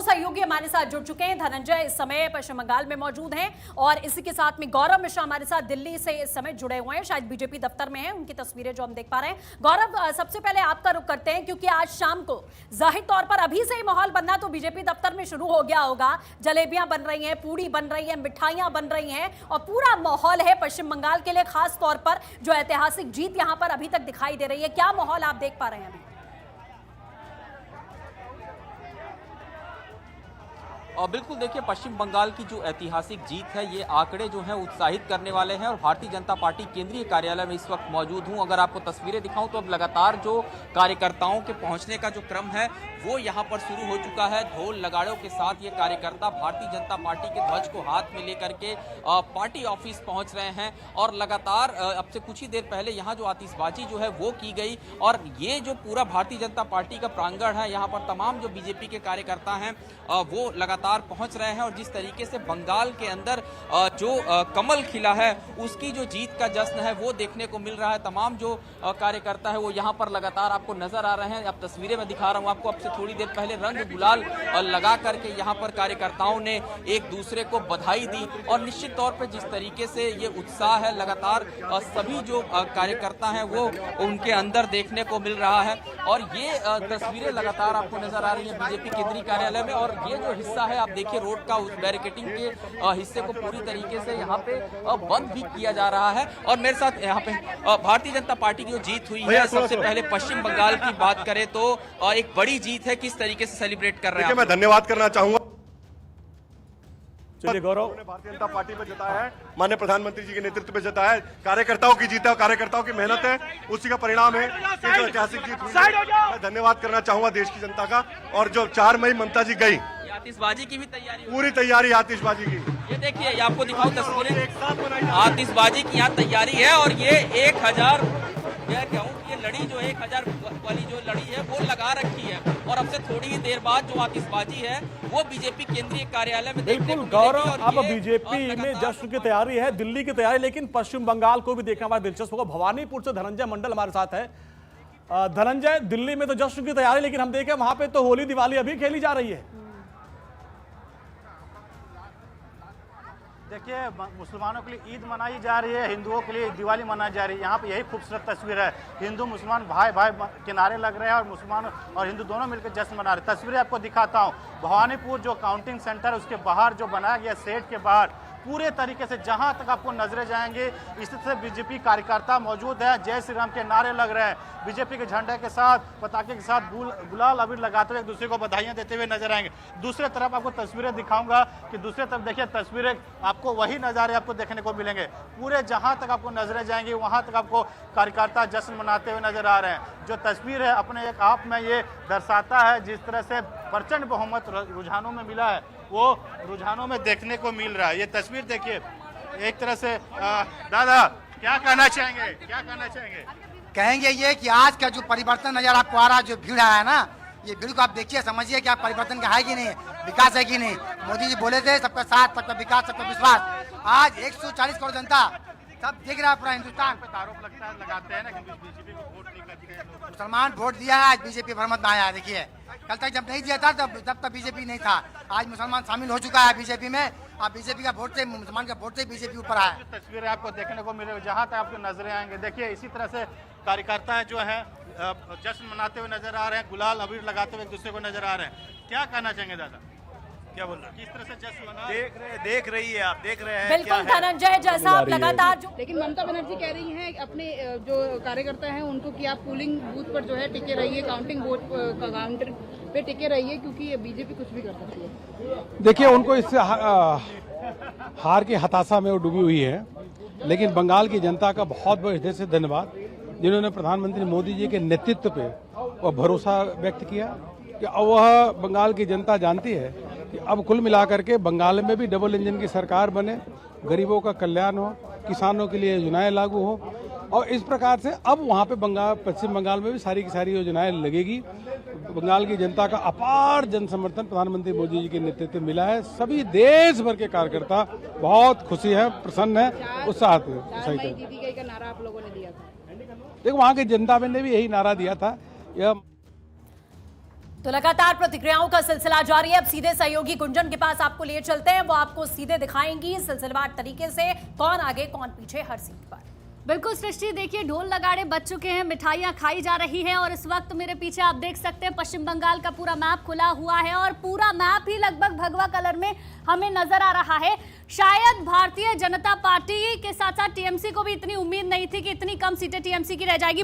सहयोगी हमारे साथ जुड़ चुके हैं। धनंजय इस समय पश्चिम बंगाल में मौजूद हैं और इसी के साथ में गौरव मिश्रा हमारे साथ दिल्ली से इस समय जुड़े हुए हैं, शायद बीजेपी दफ्तर में हैं, उनकी तस्वीरें जो हम देख पा रहे हैं। गौरव, सबसे पहले आपका रुख करते हैं क्योंकि आज शाम को जाहिर तौर पर अभी से ही माहौल बनना तो बीजेपी दफ्तर में शुरू हो गया होगा। जलेबियां बन रही हैं, पूड़ी बन रही है, मिठाइयां बन रही हैं और पूरा माहौल है पश्चिम बंगाल के लिए, खास तौर पर जो ऐतिहासिक जीत यहां पर अभी तक दिखाई दे रही है। क्या माहौल आप देख पा रहे हैं अभी? और बिल्कुल देखिए, पश्चिम बंगाल की जो ऐतिहासिक जीत है, ये आंकड़े जो हैं उत्साहित करने वाले हैं। और भारतीय जनता पार्टी केंद्रीय कार्यालय में इस वक्त मौजूद हूं। अगर आपको तस्वीरें दिखाऊं तो अब लगातार जो कार्यकर्ताओं के पहुंचने का जो क्रम है वो यहां पर शुरू हो चुका है। ढोल नगाड़ों के साथ ये कार्यकर्ता भारतीय जनता पार्टी के ध्वज को हाथ में लेकर के पार्टी ऑफिस पहुंच रहे हैं। और लगातार अब से कुछ ही देर पहले यहाँ जो आतिशबाजी जो है वो की गई और ये जो पूरा भारतीय जनता पार्टी का प्रांगण है, यहाँ पर तमाम जो बीजेपी के कार्यकर्ता हैं वो लगातार पहुंच रहे हैं। और जिस तरीके से बंगाल के अंदर जो कमल खिला है उसकी जो जीत का जश्न है वो देखने को मिल रहा है। तमाम जो कार्यकर्ता है वो यहाँ पर लगातार आपको नजर आ रहे हैं। अब तस्वीरें में दिखा रहा हूँ आपको, अब से थोड़ी देर पहले रंग गुलाल लगा करके यहाँ पर कार्यकर्ताओं ने एक दूसरे को बधाई दी। और निश्चित तौर पर जिस तरीके से ये उत्साह है लगातार सभी जो कार्यकर्ता हैं वो उनके अंदर देखने को मिल रहा है। और ये तस्वीरें लगातार आपको नजर आ रही है बीजेपी केंद्रीय कार्यालय में। और ये जो हिस्सा है आप देखिए रोड का, उस बैरिकेटिंग के हिस्से को पूरी तरीके से यहाँ पे बंद भी किया जा रहा है। और मेरे साथ यहाँ पे भारतीय जनता पार्टी की जो जीत हुई है, सबसे पहले पश्चिम बंगाल की बात करें तो एक बड़ी जीत है। किस तरीके से सेलिब्रेट कर रहे हैं? मैं धन्यवाद करना चाहूंगा। चलिए गौरव, भारतीय जनता पार्टी पे जताया है, माननीय प्रधानमंत्री जी के नेतृत्व में जताया है। कार्यकर्ताओं की जीत है और कार्यकर्ताओं की मेहनत है, उसी का परिणाम है कि जो ऐतिहासिक जीत हुई है। मैं धन्यवाद करना चाहूंगा देश की जनता का। और जो 4 मई ममता जी गई, आतिशबाजी की भी तैयारी, पूरी तैयारी आतिशबाजी की। ये देखिए, ये आपको दिखाऊं तस्वीरें, आतिशबाजी की यहाँ तैयारी है। और ये 1000 मैं कहूँ ये लड़ी जो 1000 वाली जो लड़ी है वो लगा रखी है। और अब से थोड़ी ही देर बाद जो आतिशबाजी है वो बीजेपी केंद्रीय कार्यालय में बिल्कुल गौरव, अब बीजेपी में जश्न की तैयारी है, दिल्ली की तैयारी, लेकिन पश्चिम बंगाल को भी देखना हमारा दिलचस्प होगा। भवानीपुर से धनंजय मंडल हमारे साथ है। धनंजय, दिल्ली में तो जश्न की तैयारी, लेकिन हम देखें वहां पे तो होली दिवाली अभी खेली जा रही है। देखिए, मुसलमानों के लिए ईद मनाई जा रही है, हिंदुओं के लिए दिवाली मनाई जा रही है। यहाँ पे यही खूबसूरत तस्वीर है। हिंदू मुसलमान भाई भाई किनारे लग रहे हैं और मुसलमान और हिंदू दोनों मिलकर जश्न मना रहे हैं। तस्वीरें आपको दिखाता हूँ। भवानीपुर जो काउंटिंग सेंटर है उसके बाहर जो बनाया गया सेट के बाहर पूरे तरीके से जहां तक आपको नजरें जाएंगे इस तरह से बीजेपी कार्यकर्ता मौजूद है। जय श्री राम के नारे लग रहे हैं, बीजेपी के झंडे के साथ, पताके के साथ गुलाल अबीर लगाते हुए एक दूसरे को बधाइयां देते हुए नजर आएंगे। दूसरे तरफ आपको तस्वीरें दिखाऊंगा कि दूसरे तरफ देखिए तस्वीरें, आपको वही नज़ारे आपको देखने को मिलेंगे। पूरे जहां तक आपको नजरें जाएंगी वहां तक आपको कार्यकर्ता जश्न मनाते हुए नजर आ रहे हैं। जो तस्वीर है अपने एक आप में ये दर्शाता है जिस तरह से प्रचंड बहुमत रुझानों में मिला है वो रुझानों में देखने को मिल रहा है। ये तस्वीर देखिए एक तरह से। दादा क्या कहना चाहेंगे, क्या कहना चाहेंगे? कहेंगे ये कि आज का जो परिवर्तन नजर आपको आ रहा है, जो भीड़ आया है ना, ये भीड़ को आप देखिए, समझिए कि आप परिवर्तन का है कि नहीं, विकास है कि नहीं। मोदी जी बोले थे सबका साथ, सबका विकास, सबका विश्वास। आज 140 करोड़ जनता सब देख रहा है, पूरा हिंदुस्तान। आरोप लगता है, लगाते हैं ना कि बीजेपी को वोट नहीं करते हैं लोग। मुसलमान वोट दिया है, आज बीजेपी भ्रमत में आया है। देखिए कल तक जब नहीं दिया था तब तक बीजेपी नहीं था, आज मुसलमान शामिल हो चुका है बीजेपी में। अब बीजेपी का वोट से, मुसलमान का वोट से बीजेपी ऊपर आया। तस्वीरें आपको देखने को मिलेगी जहां तक आपको नजरें आएंगे। देखिए इसी तरह से कार्यकर्ता जो है जश्न मनाते हुए नजर आ रहे हैं, गुलाल अबीर लगाते हुए एक दूसरे को नजर आ रहे हैं। क्या कहना चाहेंगे दादा, क्या बोल रहे हैं, किस तरह से जश्न मना देख रही है, आप देख रहे हैं। बिल्कुल धनंजय, जैसा आप लगातार लेकिन ममता बनर्जी कह रही हैं अपने जो कार्यकर्ता हैं उनको कि आप पोलिंग बूथ पर जो है टिके रहिए, काउंटिंग बूथ काउंटर पे टिके रहिए क्योंकि बीजेपी कुछ भी कर सकती है। देखिए, उनको इससे हार की हताशा में वो डूबी हुई है, लेकिन बंगाल की जनता का बहुत बहुत हृदय से धन्यवाद, जिन्होंने प्रधानमंत्री मोदी जी के नेतृत्व पे वह भरोसा व्यक्त किया कि अब वह बंगाल की जनता जानती है कि अब कुल मिलाकर के बंगाल में भी डबल इंजन की सरकार बने, गरीबों का कल्याण हो, किसानों के लिए योजनाएं लागू हो। और इस प्रकार से अब वहाँ पे पश्चिम बंगाल में भी सारी की सारी योजनाएं लगेगी। बंगाल की जनता का अपार जन समर्थन प्रधानमंत्री मोदी जी के नेतृत्व में मिला है। सभी देश भर के कार्यकर्ता बहुत खुशी है, प्रसन्न है, उत्साह का नारा आप लोगों ने दिया था। देखो, वहाँ की जनता ने भी यही नारा दिया था। यह तो लगातार प्रतिक्रियाओं का सिलसिला जारी है। अब सीधे सहयोगी गुंजन के पास आपको लिए चलते हैं, वो आपको सीधे दिखाएंगी सिलसिलेवार तरीके से कौन आगे कौन पीछे हर सीट पर। बिल्कुल सृष्टि, देखिए ढोल नगाड़े बज चुके हैं, मिठाइयाँ खाई जा रही हैं और इस वक्त मेरे पीछे आप देख सकते हैं पश्चिम बंगाल का पूरा मैप खुला हुआ है और पूरा मैप ही लगभग भगवा कलर में हमें नजर आ रहा है। शायद भारतीय जनता पार्टी के साथ साथ टीएमसी को भी इतनी उम्मीद नहीं थी कि इतनी कम सीटें टीएमसी की रह जाएगी।